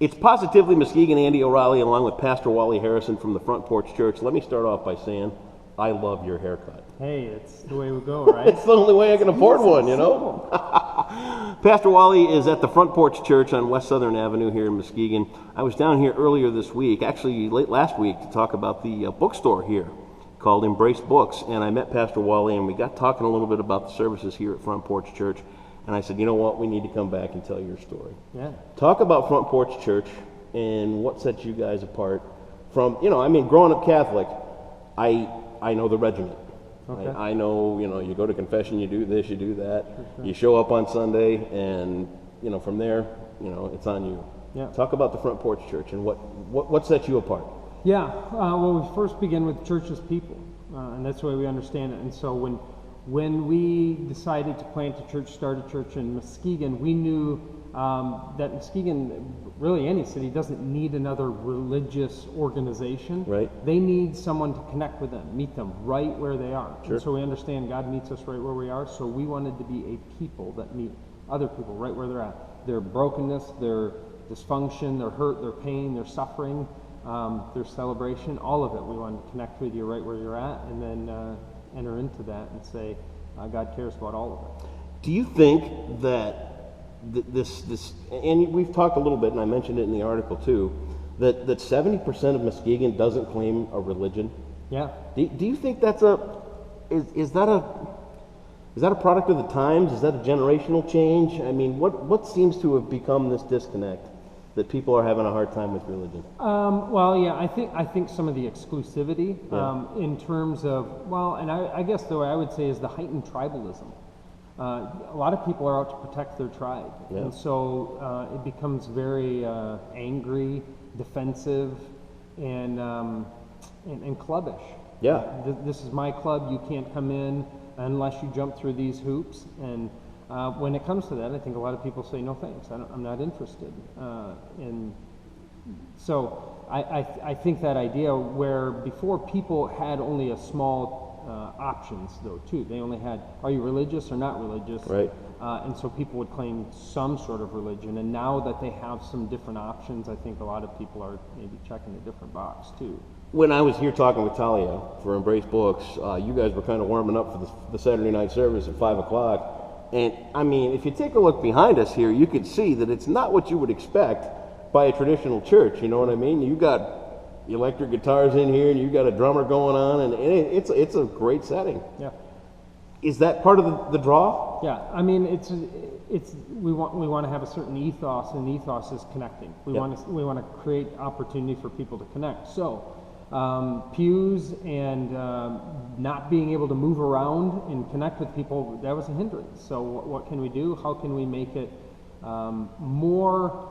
It's Positively Muskegon, Andy O'Reilly, along with Pastor Wally Harrison from the Front Porch Church. Let me start off by saying, I love your haircut. Hey, it's the way we go, right? It's the only way I can afford one, you know? Pastor Wally is at the Front Porch Church on West Southern Avenue here in Muskegon. I was down here earlier this week, actually late last week, to talk about the bookstore here called Embrace Books, and I met Pastor Wally, and we got talking a little bit about the services here at Front Porch Church. And I said, you know what, we need to come back and tell your story. Yeah. Talk about Front Porch Church and what sets you guys apart from, growing up Catholic, I know the regiment. Okay. I know, you go to confession, you do this, you do that. Sure. You show up on Sunday, and, from there, it's on you. Yeah. Talk about the Front Porch Church and what sets you apart. Yeah. Well, we first begin with church as people, and that's the way we understand it. And so when we decided to plant a church, start a church in Muskegon, we knew that Muskegon, really any city, doesn't need another religious organization. Right. They need someone to connect with them, meet them right where they are. Sure. And so we understand God meets us right where we are, so we wanted to be a people that meet other people right where they're at. Their brokenness, their dysfunction, their hurt, their pain, their suffering, their celebration, all of it. We wanted to connect with you right where you're at, and then enter into that and say, God cares about all of it. Do you think that this, and we've talked a little bit, and I mentioned it in the article too, that 70% of Muskegon doesn't claim a religion? Yeah. Do you think that's is that a product of the times? Is that a generational change? I mean, what seems to have become this disconnect that people are having a hard time with religion? Well, yeah, I think some of the exclusivity in terms of, and I guess the way I would say is the heightened tribalism. A lot of people are out to protect their tribe, and so it becomes very angry, defensive, and clubbish. Yeah. This is my club. You can't come in unless you jump through these hoops. And when it comes to that, I think a lot of people say, no thanks, I'm not interested. And so I think that idea where before people had only a small options, though, too. They only had, are you religious or not religious? Right. And so people would claim some sort of religion. And now that they have some different options, I think a lot of people are maybe checking a different box, too. When I was here talking with Talia for Embrace Books, you guys were kind of warming up for the Saturday night service at 5 o'clock. And, I mean, if you take a look behind us here, you could see that it's not what you would expect by a traditional church, you know what I mean? You got electric guitars in here, and you got a drummer going on, and it's a great setting. Yeah. Is that part of the draw? Yeah. I mean, we want to have a certain ethos, and the ethos is connecting. We want to create opportunity for people to connect. So pews and not being able to move around and connect with people, that was a hindrance. So what can we do? How can we make it more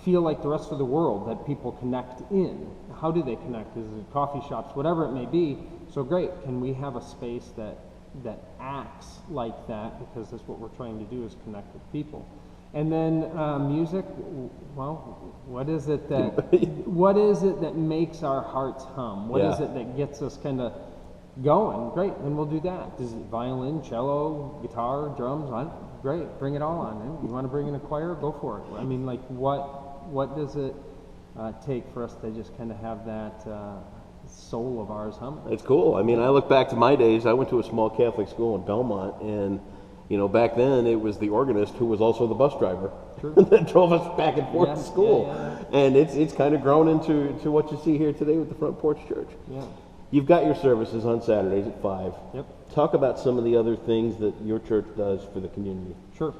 feel like the rest of the world, that people connect in? How do they connect? Is it coffee shops, whatever it may be? So great, can we have a space that acts like that, because that's what we're trying to do, is connect with people. And then music, well, what is it that makes our hearts hum? What is it that gets us kind of going? Great, then we'll do that. Is it violin, cello, guitar, drums? Great, bring it all on. You want to bring in a choir? Go for it. I mean, like, what does it take for us to just kind of have that soul of ours humming? It's cool. I mean, I look back to my days. I went to a small Catholic school in Belmont, and back then it was the organist who was also the bus driver that drove us back and forth to school. And it's kind of grown into what you see here today with the Front Porch Church. Yeah. You've got your services on Saturdays at 5. Yep. Talk about some of the other things that your church does for the community. Sure.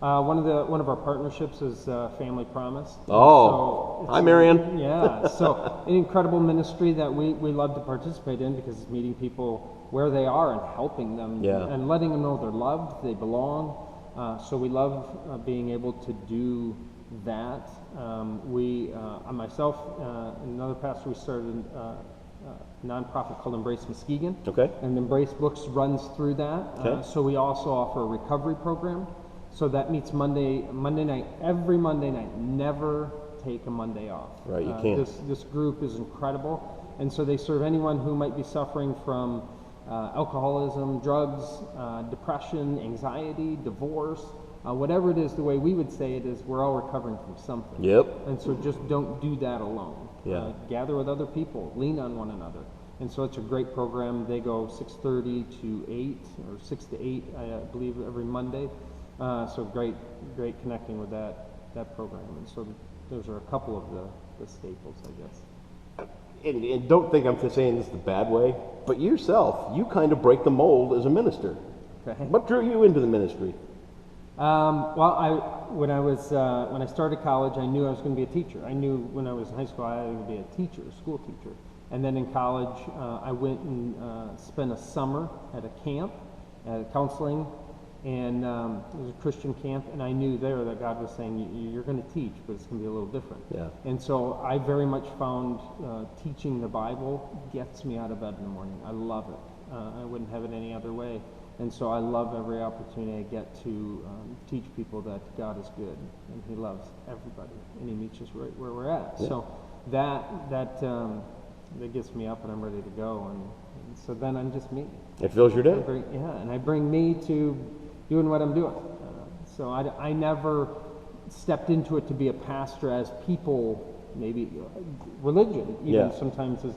One of our partnerships is Family Promise. Oh, hi, Marion. Yeah, so an incredible ministry that we love to participate in, because it's meeting people where they are and helping them and letting them know they're loved, they belong. So we love being able to do that. Myself and another pastor, we started a nonprofit called Embrace Muskegon. Okay. And Embrace Books runs through that. Okay. So we also offer a recovery program. So that meets Monday night, every Monday night. Never take a Monday off. Right, you can't. This group is incredible. And so they serve anyone who might be suffering from alcoholism, drugs, depression, anxiety, divorce, Whatever it is, the way we would say it is, we're all recovering from something. Yep. And so just don't do that alone. Yeah. Gather with other people, lean on one another. And so it's a great program. They go 6:30 to 8 or 6 to 8, I believe, every Monday. So great connecting with that program. And so those are a couple of the staples, I guess. And don't think I'm saying this the bad way, but yourself, you kind of break the mold as a minister. Okay. What drew you into the ministry? Well, when I started college, I knew I was going to be a teacher. I knew when I was in high school I was going to be a teacher, a school teacher. And then in college, I went and spent a summer at a camp, at a counseling, and it was a Christian camp, and I knew there that God was saying, you're going to teach, but it's going to be a little different. Yeah. And so I very much found teaching the Bible gets me out of bed in the morning. I love it. I wouldn't have it any other way. And so I love every opportunity I get to teach people that God is good, and He loves everybody, and He meets us right where we're at. Yeah. So that gets me up, and I'm ready to go. And so then I'm just me. It fills your day. And I bring me to doing what I'm doing. So I never stepped into it to be a pastor as people, maybe religion, even sometimes is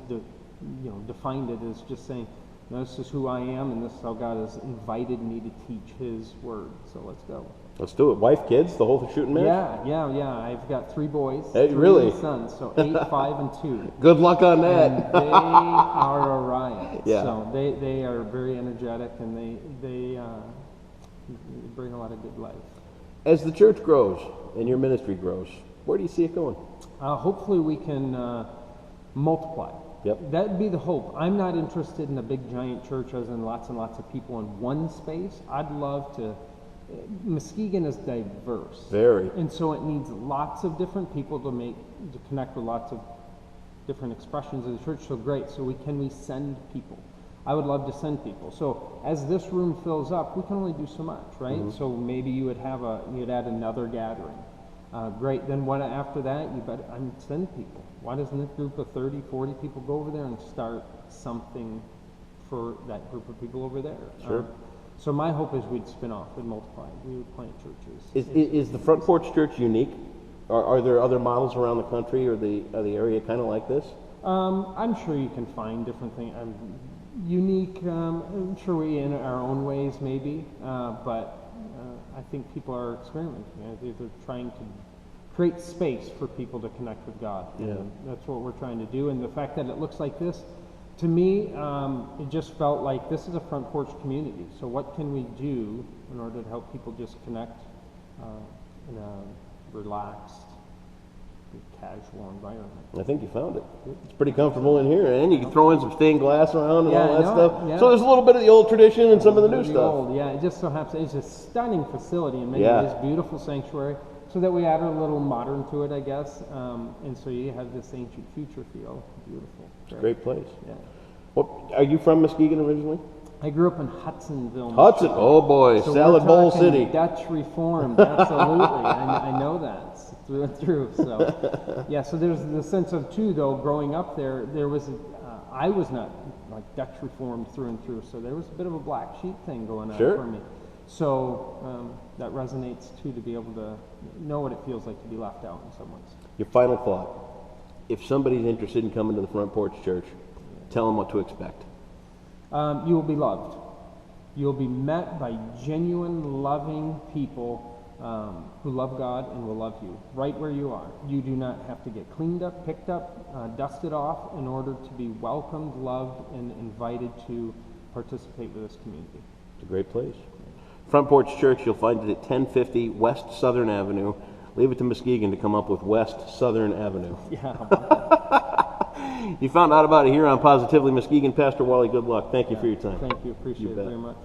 defined it as just saying, this is who I am, and this is how God has invited me to teach His word. So let's go. Let's do it. Wife, kids, the whole shooting match? Yeah. I've got 3 boys, hey, 3 really? sons, so 8, 5, and 2. Good luck on that. And they are a riot. Yeah. So they are very energetic, and they bring a lot of good life. As the church grows and your ministry grows, where do you see it going? Hopefully we can multiply. Yep. That'd be the hope. I'm not interested in a big giant church as in lots and lots of people in one space. I'd love to. Muskegon is diverse. Very. And so it needs lots of different people to connect with lots of different expressions of the church. So great. So we send people. I would love to send people. So as this room fills up, we can only do so much, right? Mm-hmm. So maybe you'd add another gathering. Great. Then what after that? Send people. Why doesn't this group of 30, 40 people go over there and start something for that group of people over there? Sure. So my hope is we'd spin off and multiply. We would plant churches. Is the Front Porch Church unique? Are there other models around the country or the area kind of like this? I'm sure you can find different things. Unique. I'm sure we in our own ways maybe, but I think people are experimenting. They're trying to create space for people to connect with God. Yeah. And that's what we're trying to do. And the fact that it looks like this, to me, it just felt like this is a Front Porch community. So what can we do in order to help people just connect in a relaxed, casual environment? I think you found it. It's pretty comfortable in here, and you can throw in some stained glass around and all that stuff. Yeah. So there's a little bit of the old tradition and some of the new stuff. It just so happens it's a stunning facility in many ways, beautiful sanctuary. So that we add a little modern to it, I guess, and so you have this ancient future feel. Beautiful. It's a great place. Yeah. Well, are you from Muskegon originally? I grew up in Hudsonville. Hudson, oh boy, so salad bowl city. Dutch Reformed, absolutely. I know that through and through. So yeah, so there's the sense of too, though, growing up there was I was not like Dutch Reformed through and through, so there was a bit of a black sheep thing going on for me. So that resonates too, to be able to know what it feels like to be left out in some ways. Your final thought: if somebody's interested in coming to the Front Porch Church, tell them what to expect. You will be loved. You'll be met by genuine, loving people who love God and will love you right where you are. You do not have to get cleaned up, picked up, dusted off in order to be welcomed, loved, and invited to participate with this community. It's a great place. Front Porch Church, you'll find it at 1050 West Southern Avenue. Leave it to Muskegon to come up with West Southern Avenue. Yeah, how about that? You found out about it here on Positively Muskegon. Pastor Wally, good luck. Thank you for your time. Thank you. Appreciate it very much.